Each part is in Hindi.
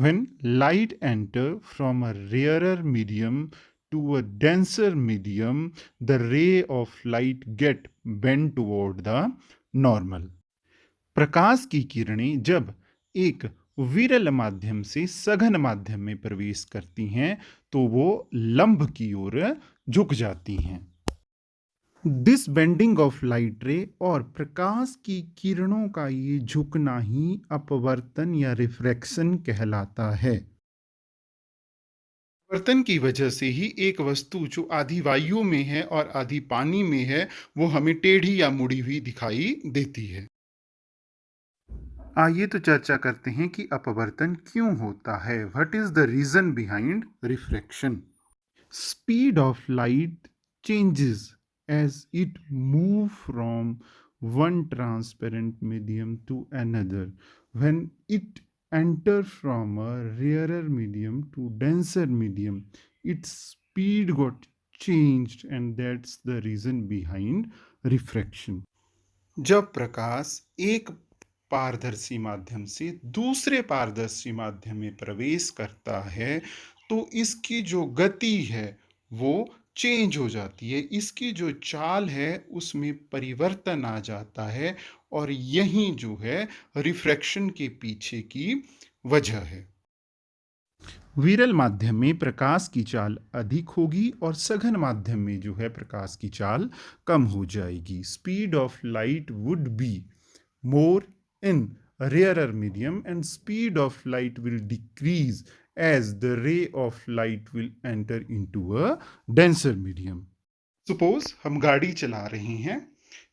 When light enter from a rarer medium to a denser medium, the ray of light get bent toward the normal. प्रकाश की किरणें जब एक विरल माध्यम से सघन माध्यम में प्रवेश करती हैं तो वो लंब की ओर झुक जाती हैं। दिस बेंडिंग ऑफ लाइट रे और प्रकाश की किरणों का ये झुकना ही अपवर्तन या रिफ्रैक्शन कहलाता है। अपवर्तन की वजह से ही एक वस्तु जो आधी वायु में है और आधी पानी में है वो हमें टेढ़ी या मुड़ी हुई दिखाई देती है। आइए तो चर्चा करते हैं कि अपवर्तन क्यों होता है। What is the reason behind refraction? Speed of light changes as it moves from one transparent medium to another. When it enters from a rarer medium to denser medium, its speed got changed, and that's the reason behind refraction. जब प्रकाश एक पारदर्शी माध्यम से दूसरे पारदर्शी माध्यम में प्रवेश करता है तो इसकी जो गति है वो चेंज हो जाती है, इसकी जो चाल है उसमें परिवर्तन आ जाता है और यही जो है रिफ्रैक्शन के पीछे की वजह है। विरल माध्यम में प्रकाश की चाल अधिक होगी और सघन माध्यम में जो है प्रकाश की चाल कम हो जाएगी। Speed of light would be more in rarer medium and speed of light will decrease as the ray of light will enter into a denser medium. Suppose हम गाड़ी चला रहे हैं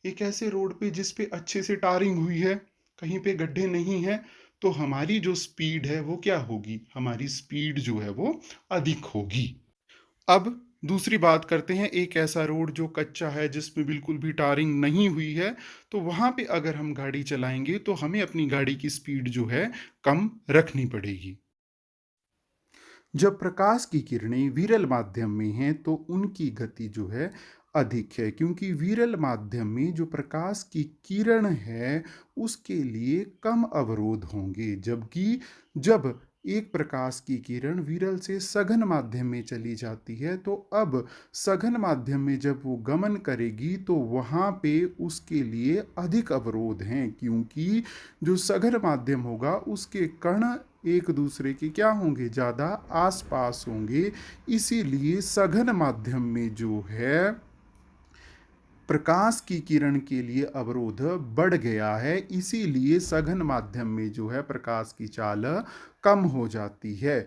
एक ऐसे रोड पे जिस पे अच्छे से टारिंग हुई है, कहीं पे गड्ढे नहीं है, तो हमारी जो स्पीड है वो क्या होगी? हमारी स्पीड जो है वो अधिक होगी। अब दूसरी बात करते हैं, एक ऐसा रोड जो कच्चा है जिसमें बिल्कुल भी टारिंग नहीं हुई है, तो वहां पे अगर हम गाड़ी चलाएंगे तो हमें अपनी गाड़ी की स्पीड जो है कम रखनी पड़ेगी। जब प्रकाश की किरणें विरल माध्यम में हैं तो उनकी गति जो है अधिक है, क्योंकि विरल माध्यम में जो प्रकाश की किरण है उसके लिए कम अवरोध होंगे, जबकि जब एक प्रकाश की किरण विरल से सघन माध्यम में चली जाती है तो अब सघन माध्यम में जब वो गमन करेगी तो वहाँ पे उसके लिए अधिक अवरोध हैं, क्योंकि जो सघन माध्यम होगा उसके कण एक दूसरे के क्या होंगे? ज़्यादा आसपास होंगे। इसीलिए सघन माध्यम में जो है प्रकाश की किरण के लिए अवरोध बढ़ गया है, इसीलिए सघन माध्यम में जो है प्रकाश की चाल कम हो जाती है।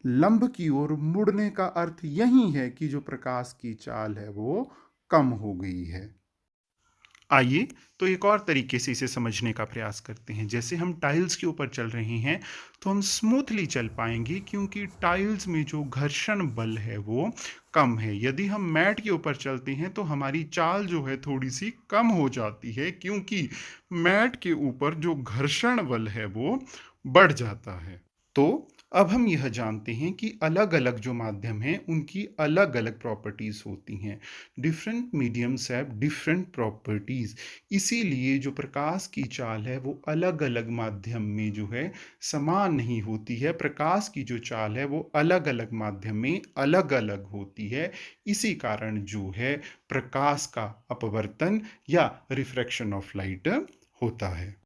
लंब की ओर मुड़ने का अर्थ यही है कि जो प्रकाश की चाल है वो कम हो गई है। आइए तो एक और तरीके से इसे समझने का प्रयास करते हैं। जैसे हम टाइल्स के ऊपर चल रहे हैं तो हम स्मूथली चल पाएंगे, क्योंकि टाइल्स में जो घर्षण बल है वो कम है। यदि हम मैट के ऊपर चलते हैं तो हमारी चाल जो है थोड़ी सी कम हो जाती है, क्योंकि मैट के ऊपर जो घर्षण बल है वो बढ़ जाता है। तो अब हम यह जानते हैं कि अलग अलग जो माध्यम हैं उनकी अलग अलग प्रॉपर्टीज होती हैं। Different mediums have different properties, इसीलिए जो प्रकाश की चाल है वो अलग अलग माध्यम में जो है समान नहीं होती है। प्रकाश की जो चाल है वो अलग अलग माध्यम में अलग अलग होती है। इसी कारण जो है प्रकाश का अपवर्तन या रिफ्रैक्शन ऑफ लाइट होता है।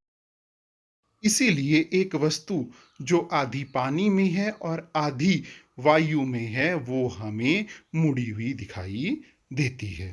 इसीलिए एक वस्तु जो आधी पानी में है और आधी वायु में है वो हमें मुड़ी हुई दिखाई देती है।